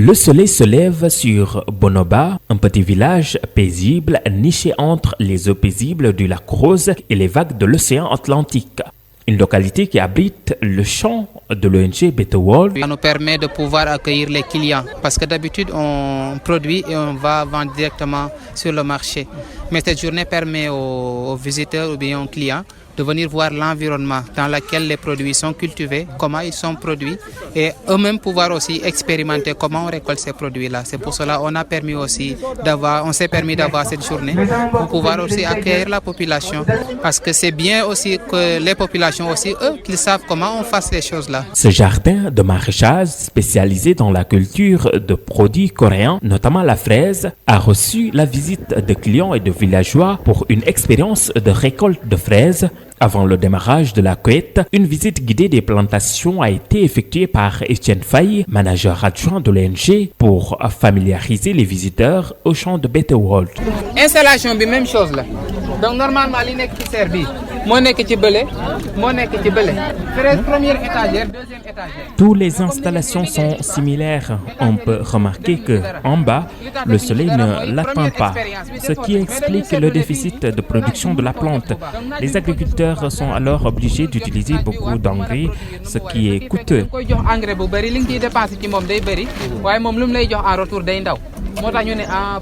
Le soleil se lève sur Bonoba, un petit village paisible niché entre les eaux paisibles du lac Rose et les vagues de l'océan Atlantique. Une localité qui abrite le champ de l'ONG Better World. Ça nous permet de pouvoir accueillir les clients parce que d'habitude on produit et on va vendre directement sur le marché. Mais cette journée permet aux visiteurs ou bien aux clients de venir voir l'environnement dans lequel les produits sont cultivés, comment ils sont produits et eux-mêmes pouvoir aussi expérimenter comment on récolte ces produits-là. C'est pour cela qu'on on s'est permis d'avoir cette journée pour pouvoir aussi accueillir la population parce que c'est bien aussi que les populations aussi, eux, qu'ils savent comment on fasse les choses là. Ce jardin de maraîchage spécialisé dans la culture de produits coréens, notamment la fraise, a reçu la visite de clients et de villageois pour une expérience de récolte de fraises. Avant le démarrage de la cueillette, une visite guidée des plantations a été effectuée par Etienne Faye, manager adjoint de l'ONG, pour familiariser les visiteurs au champ de Better World. Installation bi même chose là. Donc normalement li nek ci serre bi mo nek ci bële, mo nek ci bële. Fraise première étagère, deuxième étagère. Toutes les installations sont similaires. On peut remarquer que en bas, le soleil ne l'atteint pas, ce qui explique le déficit de production de la plante. Les agriculteurs sont alors obligés d'utiliser beaucoup d'engrais, ce qui est coûteux.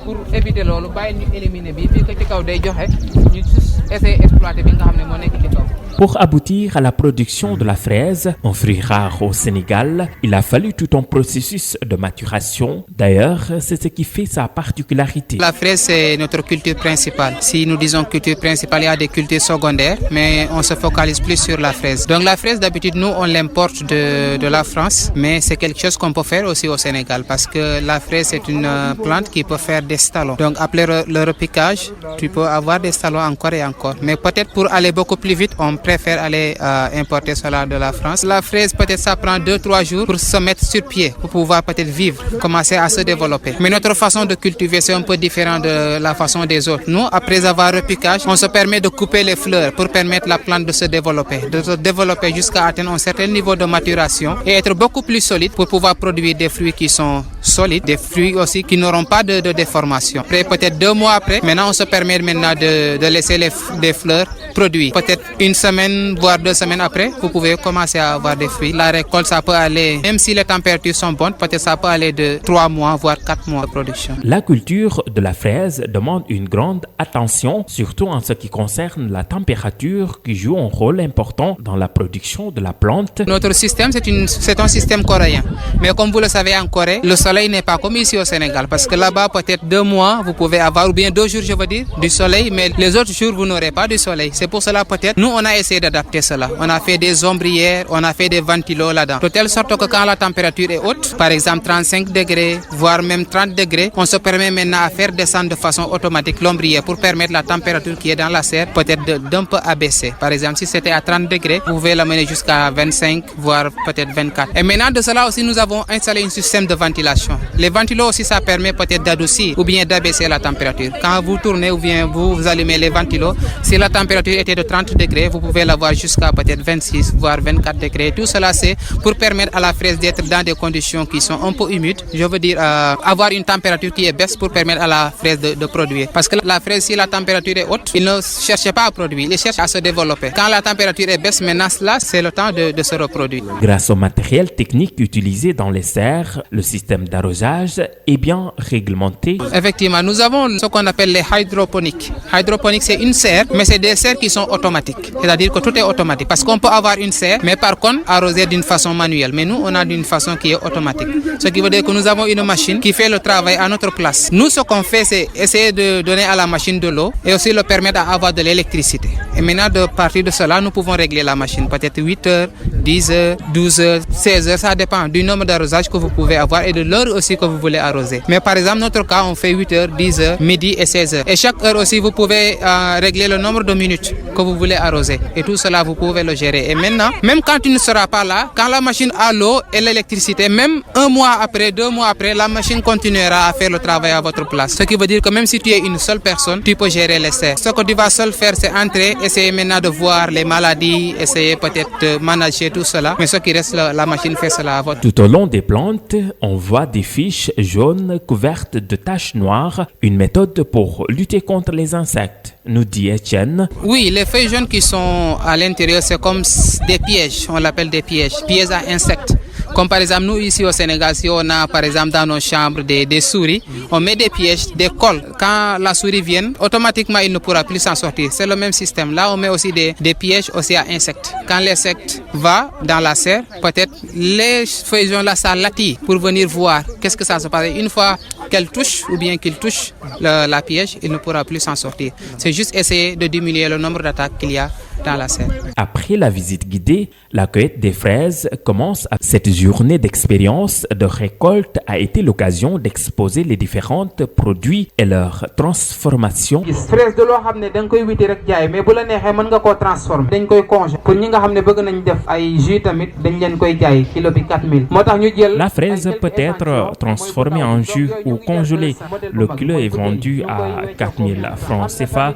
Pour éviter loolu bàyyi ñu éliminer bi fii ko ci kaw day joxe ñu essayer exploiter bi nga xam ne moo nekk ci kaw. Pour aboutir à la production de la fraise, un fruit rare au Sénégal, il a fallu tout un processus de maturation. D'ailleurs, c'est ce qui fait sa particularité. La fraise, c'est notre culture principale. Si nous disons culture principale, il y a des cultures secondaires, mais on se focalise plus sur la fraise. Donc la fraise, d'habitude, nous, on l'importe de la France, mais c'est quelque chose qu'on peut faire aussi au Sénégal parce que la fraise, c'est une plante qui peut faire des stallons. Donc après le repiquage, tu peux avoir des stallons encore et encore. Mais peut-être pour aller beaucoup plus vite, on préfère aller importer cela de la France. La fraise, peut-être ça prend 2-3 jours pour se mettre sur pied, pour pouvoir peut-être vivre, commencer à se développer. Mais notre façon de cultiver, c'est un peu différent de la façon des autres. Nous, après avoir repiquage, on se permet de couper les fleurs pour permettre à la plante de se développer jusqu'à atteindre un certain niveau de maturation et être beaucoup plus solide pour pouvoir produire des fruits qui sont solides, des fruits aussi qui n'auront pas de déformation. Après, peut-être 2 mois après, maintenant on se permet maintenant de laisser des fleurs produire. Peut-être 1 semaine, voire 2 semaines après, vous pouvez commencer à avoir des fruits. La récolte, ça peut aller, même si les températures sont bonnes, peut-être ça peut aller de 3 mois, voire 4 mois de production. La culture de la fraise demande une grande attention, surtout en ce qui concerne la température qui joue un rôle important dans la production de la plante. Notre système, c'est un système coréen. Mais comme vous le savez en Corée, le soleil n'est pas comme ici au Sénégal. Parce que là-bas, peut-être 2 mois, vous pouvez avoir, ou bien 2 jours, je veux dire, du soleil. Mais les autres jours, vous n'aurez pas du soleil. C'est pour cela, peut-être, nous, on a essayé d'adapter cela. On a fait des ombrières, on a fait des ventilos là-dedans. De telle sorte que quand la température est haute, par exemple 35 degrés, voire même 30 degrés, on se permet maintenant à faire descendre de façon automatique l'ombrière pour permettre la température qui est dans la serre peut-être d'un peu abaisser. Par exemple, si c'était à 30 degrés, vous pouvez l'amener jusqu'à 25, voire peut-être 24. Et maintenant, de cela aussi, nous avons installé un système de ventilation. Les ventilos aussi, ça permet peut-être d'adoucir ou bien d'abaisser la température. Quand vous tournez ou bien vous allumez les ventilos, si la température était de 30 degrés, vous pouvez l'avoir jusqu'à peut-être 26, voire 24 degrés. Tout cela, c'est pour permettre à la fraise d'être dans des conditions qui sont un peu humides. Je veux dire, avoir une température qui est baisse pour permettre à la fraise de produire. Parce que la fraise, si la température est haute, il ne cherche pas à produire, il cherche à se développer. Quand la température est baisse, maintenant, là, c'est le temps de se reproduire. Grâce au matériel technique utilisé dans les serres, le système d'arrosage est bien réglementé. Effectivement, nous avons ce qu'on appelle les hydroponiques. Hydroponique, c'est une serre, mais c'est des serres qui sont automatiques. C'est-à-dire que tout est automatique. Parce qu'on peut avoir une serre, mais par contre, arroser d'une façon manuelle. Mais nous, on a d'une façon qui est automatique. Ce qui veut dire que nous avons une machine qui fait le travail à notre place. Nous, ce qu'on fait, c'est essayer de donner à la machine de l'eau et aussi le permettre d'avoir de l'électricité. Et maintenant, de partir de cela, nous pouvons régler la machine. Peut-être 8 heures, 10 heures, 12 heures, 16 heures. Ça dépend du nombre d'arrosages que vous pouvez avoir et de l'heure aussi que vous voulez arroser. Mais par exemple, notre cas, on fait 8 heures, 10 heures, midi et 16 heures. Et chaque heure aussi, vous pouvez régler le nombre de minutes juste que vous voulez arroser. Et tout cela, vous pouvez le gérer. Et maintenant, même quand tu ne seras pas là, quand la machine a l'eau et l'électricité, même 1 mois après, 2 mois après, la machine continuera à faire le travail à votre place. Ce qui veut dire que même si tu es une seule personne, tu peux gérer les serres. Ce que tu vas seul faire, c'est entrer, essayer maintenant de voir les maladies, essayer peut-être de manager tout cela. Mais ce qui reste, la machine fait cela à votre. Tout au long des plantes, on voit des fiches jaunes couvertes de taches noires, une méthode pour lutter contre les insectes, nous dit Etienne. Oui, les feuilles jaunes qui sont à l'intérieur, c'est comme des pièges, on l'appelle des pièges à insectes. Comme par exemple, nous ici au Sénégal, si on a par exemple dans nos chambres des souris, on met des pièges, des cols. Quand la souris vient, automatiquement, il ne pourra plus s'en sortir. C'est le même système. Là, on met aussi des pièges aussi à insectes. Quand l'insecte va dans la serre, peut-être les feuilles jaunes là, ça l'attire pour venir voir qu'est-ce que ça se passe. Une fois qu'elle touche ou bien qu'il touche la piège, il ne pourra plus s'en sortir. C'est juste essayer de diminuer le nombre d'attaques qu'il y a dans la serre. Après la visite guidée, la cueillette des fraises commence. Cette journée d'expérience de récolte a été l'occasion d'exposer les différents produits et leur transformation. fraise de loo xam ne da nga koy witi rek jaay mais bu la neexee mën nga koo transformer dañ koy congeler pour ñi nga xam ne bëgg nañ def ay jus tamit dañ leen koy jaay kilo bi 4000 moo tax ñu jël. La fraise peut être transformée en jus ou congelée. Le kilo est vendu à 4000 francs CFA.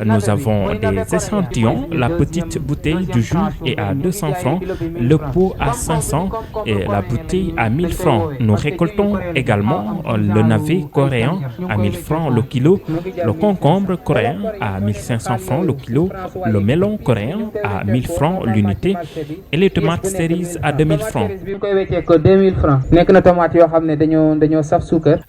Nous avons des échantillons. La petite bouteille du jus est à 200 francs, le pot à 500 et la bouteille à 1000 francs. Nous récoltons également le navet coréen à 1000 francs le kilo, le concombre coréen à 1500 francs le kilo, le melon coréen à 1000 francs l'unité et les tomates cerises à 2000 francs.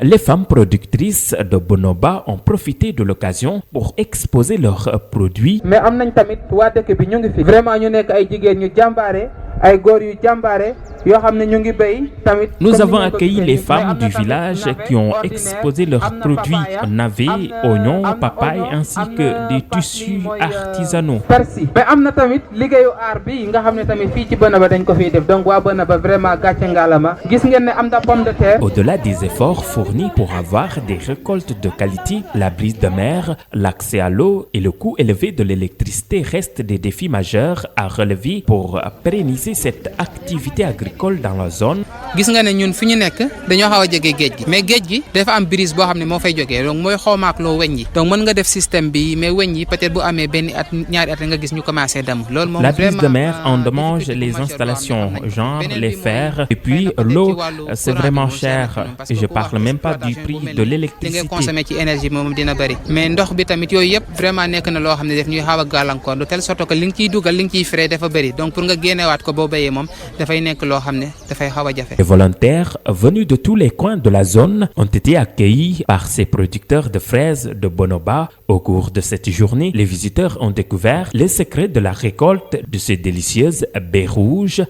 Les femmes productrices de Bonoba ont profité de l'occasion pour exposer leurs produits. Mais am nañ tamit waa dëkk bi ñu ngi fi vraiment ñu nekk ay jigéen ñu jàmbaare ay góor yu jàmbaare yoo xam ne ñu ngi béy tamit. Nous avons accueilli les femmes du village qui ont exposé leurs produits navets, oignons, papaye ainsi que des tissus artisanaux. Persil mais am na tamit liggéeyu aar bi nga xam ne tamit fii ci Bonoba dañ ko fiy def donc waa Bonoba vraiment gàcce ngaalama gis ngeen ne am na pomme de terre. Au-delà des efforts fournis pour avoir des récoltes de qualité, la brise de mer, l'accès à l'eau et le coût élevé de l'électricité restent des défis majeurs à relever pour pérenniser cette activité agricole dans la zone. gis nga ne ñun fi ñu nekk dañoo xaw a jege géej gi mais géej gi dafa am brise boo xam ne moo fay jógee donc mooy xawmaak loo weñ yi donc mën nga def système bi mais weñ yi peut-être bu amee benn at ñaari at nga gis ñu commencé dem loolu moom. La brise de mer endommage les installations, genre les fers et puis l'eau c'est vraiment cher et je parle même pas du prix de l'électricité. li ngay consommer ci énergie moom dina bëri mais ndox bi tamit yooyu yëpp vraiment nekk na loo xam ne daf ñuy xaw a gàllankoor de telle sorte que li nga ciy dugal li nga ciy frais dafa bëri donc pour nga génnewaat ko boo béyee moom dafay nekk loo xam ne dafay xaw a jafe. Les volontaires venus de tous les coins de la zone ont été accueillis par ces producteurs de fraises de Bonoba. Au cours de cette journée, les visiteurs ont découvert les secrets de la récolte de ces délicieuses baies rouges.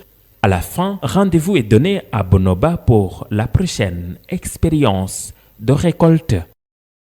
À la fin, rendez-vous est donné à Bonoba pour la prochaine expérience de récolte.